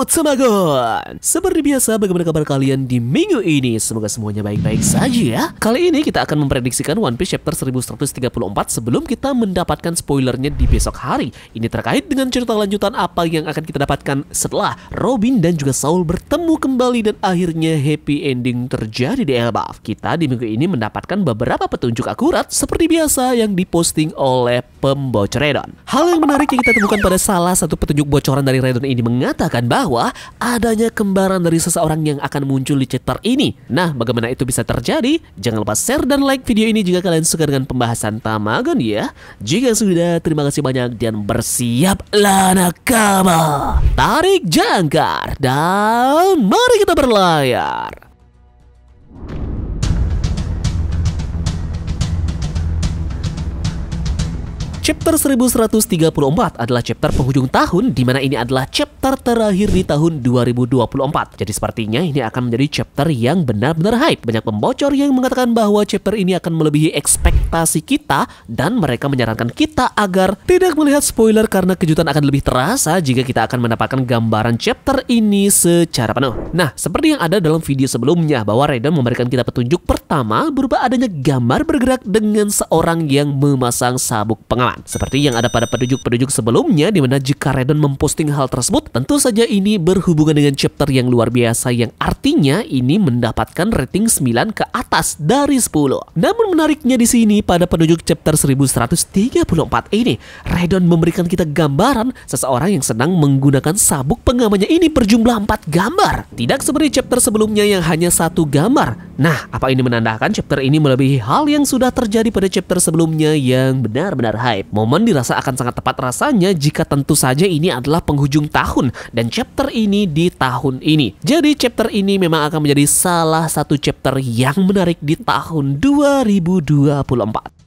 Laut Semagon. Seperti biasa, bagaimana kabar kalian di minggu ini? Semoga semuanya baik-baik saja ya. Kali ini kita akan memprediksikan One Piece chapter 1134 sebelum kita mendapatkan spoilernya di besok hari. Ini terkait dengan cerita lanjutan apa yang akan kita dapatkan setelah Robin dan juga Saul bertemu kembali dan akhirnya happy ending terjadi di Elbaf. Kita di minggu ini mendapatkan beberapa petunjuk akurat seperti biasa yang diposting oleh pembocor Redon. Hal yang menarik yang kita temukan pada salah satu petunjuk bocoran dari Redon ini mengatakan bahwa adanya kembaran dari seseorang yang akan muncul di chapter ini. Nah, bagaimana itu bisa terjadi? Jangan lupa share dan like video ini jika kalian suka dengan pembahasan Tamagon ya. Jika sudah, terima kasih banyak dan bersiaplah nakama. Tarik jangkar dan mari kita berlayar. Chapter 1134 adalah chapter penghujung tahun, di mana ini adalah chapter terakhir di tahun 2024. Jadi sepertinya ini akan menjadi chapter yang benar-benar hype. Banyak pembocor yang mengatakan bahwa chapter ini akan melebihi ekspektasi kita, dan mereka menyarankan kita agar tidak melihat spoiler karena kejutan akan lebih terasa jika kita akan mendapatkan gambaran chapter ini secara penuh. Nah, seperti yang ada dalam video sebelumnya, bahwa Redon memberikan kita petunjuk pertama berupa adanya gambar bergerak dengan seorang yang memasang sabuk pengaman. Seperti yang ada pada petunjuk-petunjuk sebelumnya, di mana jika Redon memposting hal tersebut, tentu saja ini berhubungan dengan chapter yang luar biasa, yang artinya ini mendapatkan rating 9 ke atas dari 10. Namun menariknya di sini pada petunjuk chapter 1134 ini, Redon memberikan kita gambaran seseorang yang sedang menggunakan sabuk pengamannya ini berjumlah 4 gambar. Tidak seperti chapter sebelumnya yang hanya 1 gambar. Nah, apa ini menandakan chapter ini melebihi hal yang sudah terjadi pada chapter sebelumnya yang benar-benar hype? Momen dirasa akan sangat tepat rasanya jika tentu saja ini adalah penghujung tahun dan chapter ini di tahun ini. Jadi chapter ini memang akan menjadi salah satu chapter yang menarik di tahun 2024.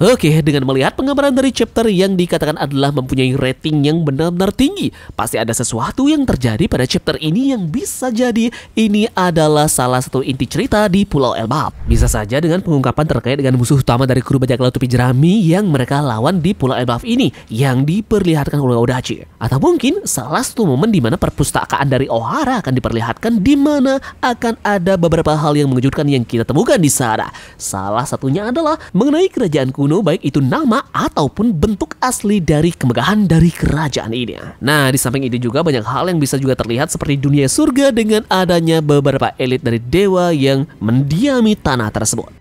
Oke, dengan melihat penggambaran dari chapter yang dikatakan adalah mempunyai rating yang benar-benar tinggi, pasti ada sesuatu yang terjadi pada chapter ini yang bisa jadi ini adalah salah satu inti cerita di Pulau Elbaf. Bisa saja dengan pengungkapan terkait dengan musuh utama dari kru bajak laut topi jerami yang mereka lawan di Pulau Elbaf ini, yang diperlihatkan oleh Odachi. Atau mungkin salah satu momen di mana perpustakaan dari Ohara akan diperlihatkan, di mana akan ada beberapa hal yang mengejutkan yang kita temukan di sana. Salah satunya adalah mengenai kerajaan kuno, baik itu nama ataupun bentuk asli dari kemegahan dari kerajaan ini. Nah, di samping itu juga banyak hal yang bisa juga terlihat seperti dunia surga dengan adanya beberapa elit dari dewa yang mendiami tanah tersebut.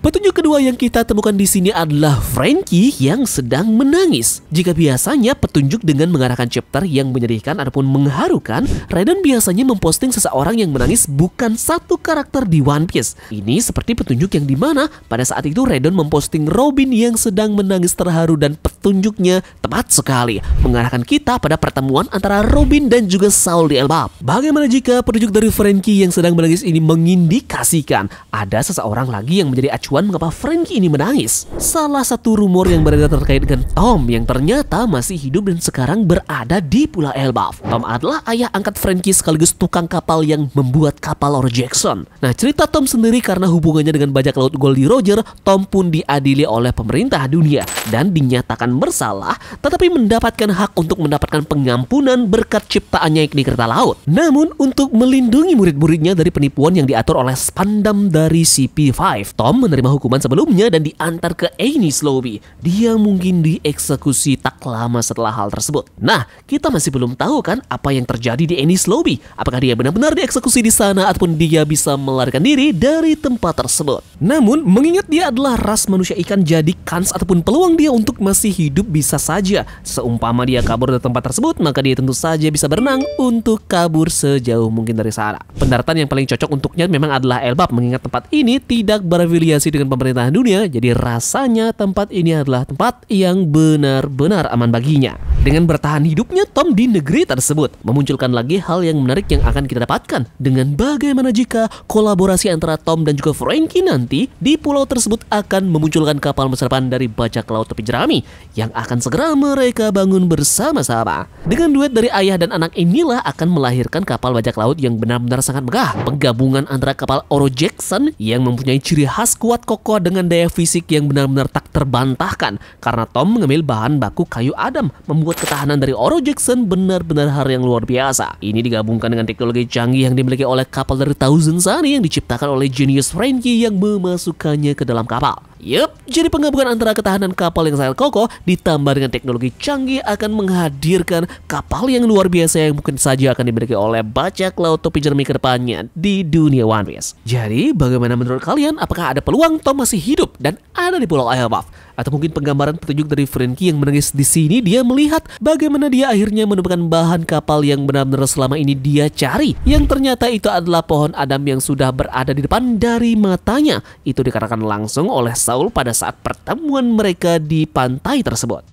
Petunjuk kedua yang kita temukan di sini adalah Franky yang sedang menangis. Jika biasanya petunjuk dengan mengarahkan chapter yang menyedihkan ataupun mengharukan, Redon biasanya memposting seseorang yang menangis bukan satu karakter di One Piece. Ini seperti petunjuk yang dimana pada saat itu Redon memposting Robin yang sedang menangis terharu, dan petunjuknya tepat sekali mengarahkan kita pada pertemuan antara Robin dan juga Saul di Elbaf. Bagaimana jika petunjuk dari Franky yang sedang menangis ini mengindikasikan ada seseorang lagi yang menjadi acuan mengapa Franky ini menangis? Salah satu rumor yang beredar terkait dengan Tom yang ternyata masih hidup dan sekarang berada di Pulau Elbaf. Tom adalah ayah angkat Franky sekaligus tukang kapal yang membuat kapal Oro Jackson. Nah, cerita Tom sendiri karena hubungannya dengan bajak laut Goldie Roger, Tom pun diadili oleh pemerintah dunia dan dinyatakan bersalah, tetapi mendapatkan hak untuk mendapatkan pengampunan berkat ciptaannya yakni kereta laut. Namun untuk melindungi murid-muridnya dari penipuan yang diatur oleh spandam dari CP5, Tom menerima hukuman sebelumnya dan diantar ke Enies Lobby. Dia mungkin dieksekusi tak lama setelah hal tersebut. Nah, kita masih belum tahu kan apa yang terjadi di Enies Lobby. Apakah dia benar-benar dieksekusi di sana ataupun dia bisa melarikan diri dari tempat tersebut. Namun, mengingat dia adalah ras manusia ikan, jadi kans ataupun peluang dia untuk masih hidup bisa saja. Seumpama dia kabur dari tempat tersebut, maka dia tentu saja bisa berenang untuk kabur sejauh mungkin dari sana. Pendaratan yang paling cocok untuknya memang adalah Elbaf, mengingat tempat ini tidak berafiliasi dengan pemerintahan dunia, jadi rasanya tempat ini adalah tempat yang benar-benar aman baginya. Dengan bertahan hidupnya Tom di negeri tersebut, memunculkan lagi hal yang menarik yang akan kita dapatkan dengan bagaimana jika kolaborasi antara Tom dan juga Franky nanti di pulau tersebut akan memunculkan kapal masa depan dari bajak laut topi jerami yang akan segera mereka bangun bersama-sama. Dengan duet dari ayah dan anak inilah akan melahirkan kapal bajak laut yang benar-benar sangat megah. Penggabungan antara kapal Oro Jackson yang mempunyai ciri khas kuat kuat kokoh dengan daya fisik yang benar-benar tak terbantahkan. Karena Tom mengambil bahan baku kayu Adam, membuat ketahanan dari Oro Jackson benar-benar hal yang luar biasa. Ini digabungkan dengan teknologi canggih yang dimiliki oleh kapal dari Thousand Sunny yang diciptakan oleh Genius Frankie yang memasukkannya ke dalam kapal. Yup, jadi penggabungan antara ketahanan kapal yang sangat kokoh ditambah dengan teknologi canggih akan menghadirkan kapal yang luar biasa yang mungkin saja akan dimiliki oleh bajak laut topi jerami ke depannya di dunia One Piece. Jadi, bagaimana menurut kalian? Apakah ada peluang Tom masih hidup dan ada di Pulau Elbaf? Atau mungkin penggambaran petunjuk dari Frankie yang menangis di sini, dia melihat bagaimana dia akhirnya menemukan bahan kapal yang benar-benar selama ini dia cari, yang ternyata itu adalah pohon Adam yang sudah berada di depan dari matanya. Itu dikatakan langsung oleh Saul pada saat pertemuan mereka di pantai tersebut.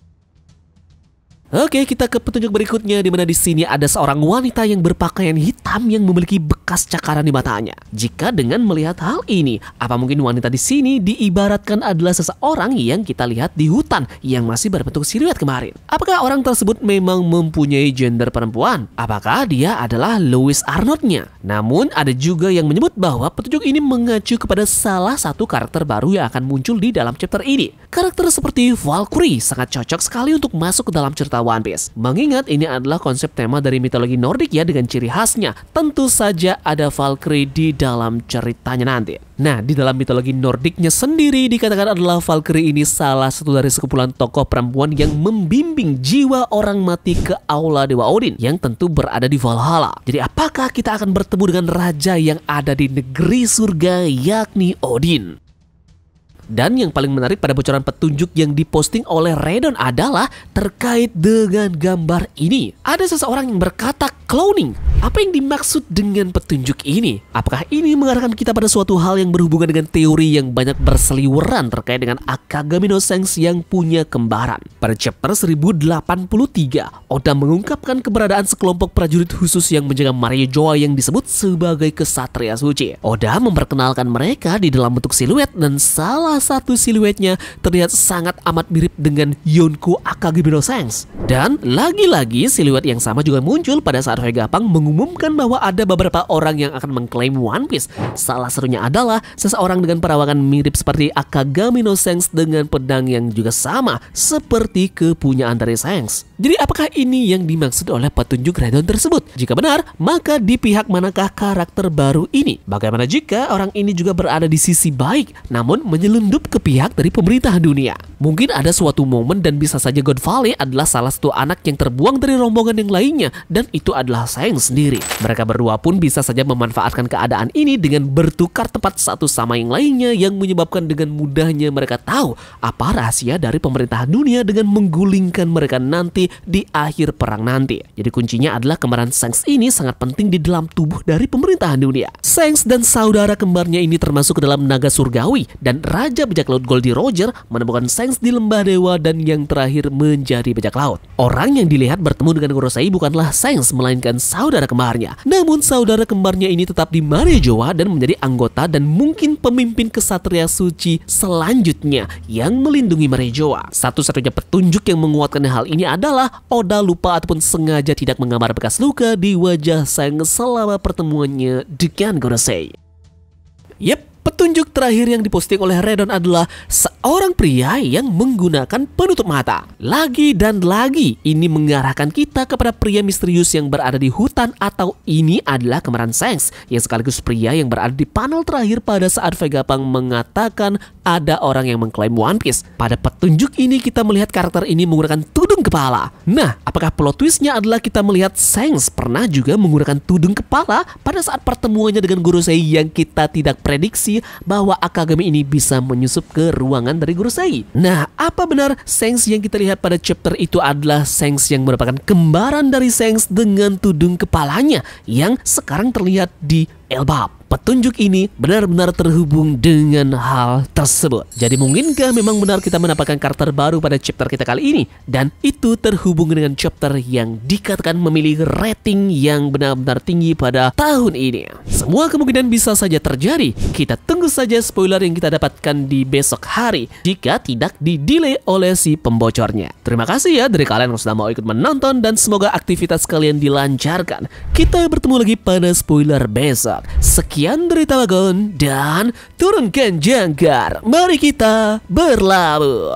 Oke, kita ke petunjuk berikutnya, di mana di sini ada seorang wanita yang berpakaian hitam yang memiliki bekas cakaran di matanya. Jika dengan melihat hal ini, apa mungkin wanita di sini diibaratkan adalah seseorang yang kita lihat di hutan yang masih berbentuk siluet kemarin? Apakah orang tersebut memang mempunyai gender perempuan? Apakah dia adalah Louis Arnold-nya? Namun ada juga yang menyebut bahwa petunjuk ini mengacu kepada salah satu karakter baru yang akan muncul di dalam chapter ini. Karakter seperti Valkyrie sangat cocok sekali untuk masuk ke dalam cerita One Piece. Mengingat ini adalah konsep tema dari mitologi Nordik ya, dengan ciri khasnya tentu saja ada Valkyrie di dalam ceritanya nanti. Nah, di dalam mitologi Nordiknya sendiri dikatakan adalah Valkyrie ini salah satu dari sekumpulan tokoh perempuan yang membimbing jiwa orang mati ke aula Dewa Odin yang tentu berada di Valhalla. Jadi apakah kita akan bertemu dengan raja yang ada di negeri surga yakni Odin? Dan yang paling menarik pada bocoran petunjuk yang diposting oleh Redon adalah terkait dengan gambar ini. Ada seseorang yang berkata cloning. Apa yang dimaksud dengan petunjuk ini? Apakah ini mengarahkan kita pada suatu hal yang berhubungan dengan teori yang banyak berseliweran terkait dengan Akagami no Sense yang punya kembaran? Pada chapter 1083, Oda mengungkapkan keberadaan sekelompok prajurit khusus yang menjaga Maria Joa yang disebut sebagai kesatria suci. Oda memperkenalkan mereka di dalam bentuk siluet dan salah satu siluetnya terlihat sangat amat mirip dengan Yonko Akagami no Sense. Dan lagi-lagi siluet yang sama juga muncul pada saat Vegapunk mengumumkan bahwa ada beberapa orang yang akan mengklaim One Piece. Salah satunya adalah seseorang dengan perawakan mirip seperti Akagami no Sense dengan pedang yang juga sama seperti kepunyaan dari Sense. Jadi apakah ini yang dimaksud oleh petunjuk Redon tersebut? Jika benar, maka di pihak manakah karakter baru ini? Bagaimana jika orang ini juga berada di sisi baik namun menyelundup ke pihak dari pemerintah dunia? Mungkin ada suatu momen dan bisa saja God Valley adalah salah satu anak yang terbuang dari rombongan yang lainnya dan itu adalah Sense sendiri. Mereka berdua pun bisa saja memanfaatkan keadaan ini dengan bertukar tempat satu sama yang lainnya yang menyebabkan dengan mudahnya mereka tahu apa rahasia dari pemerintahan dunia dengan menggulingkan mereka nanti di akhir perang nanti. Jadi kuncinya adalah kembaran Sense ini sangat penting di dalam tubuh dari pemerintahan dunia. Sense dan saudara kembarnya ini termasuk ke dalam naga surgawi dan Raja Bajak Laut Goldie Roger menemukan Sense di lembah dewa dan yang terakhir menjadi bajak laut. Orang yang dilihat bertemu dengan Gorosei bukanlah Sense melainkan saudara kembarnya. Namun saudara kembarnya ini tetap di Maria Joa dan menjadi anggota dan mungkin pemimpin kesatria suci selanjutnya yang melindungi Maria Joa. Satu-satunya petunjuk yang menguatkan hal ini adalah Oda lupa ataupun sengaja tidak menggambar bekas luka di wajah Sense selama pertemuannya dengan Gorosei. Yep. Petunjuk terakhir yang diposting oleh Redon adalah seorang pria yang menggunakan penutup mata. Lagi dan lagi, ini mengarahkan kita kepada pria misterius yang berada di hutan atau ini adalah kembaran Sense yang sekaligus pria yang berada di panel terakhir pada saat Vegapunk mengatakan ada orang yang mengklaim One Piece. Pada petunjuk ini kita melihat karakter ini menggunakan tudung kepala. Nah, apakah plot twistnya adalah kita melihat Sense pernah juga menggunakan tudung kepala pada saat pertemuannya dengan Gorosei yang kita tidak prediksi bahwa Akagami ini bisa menyusup ke ruangan dari Gorosei. Nah, apa benar Sense yang kita lihat pada chapter itu adalah Sense yang merupakan kembaran dari Sense dengan tudung kepalanya yang sekarang terlihat di Elbaf? Petunjuk ini benar-benar terhubung dengan hal tersebut. Jadi mungkinkah memang benar kita mendapatkan karakter baru pada chapter kita kali ini? Dan itu terhubung dengan chapter yang dikatakan memiliki rating yang benar-benar tinggi pada tahun ini. Semua kemungkinan bisa saja terjadi. Kita tunggu saja spoiler yang kita dapatkan di besok hari jika tidak di-delay oleh si pembocornya. Terima kasih ya dari kalian yang sudah mau ikut menonton dan semoga aktivitas kalian dilancarkan. Kita bertemu lagi pada spoiler besok. Sekian Sekian dari Tawagon dan turunkan jangkar. Mari kita berlabuh.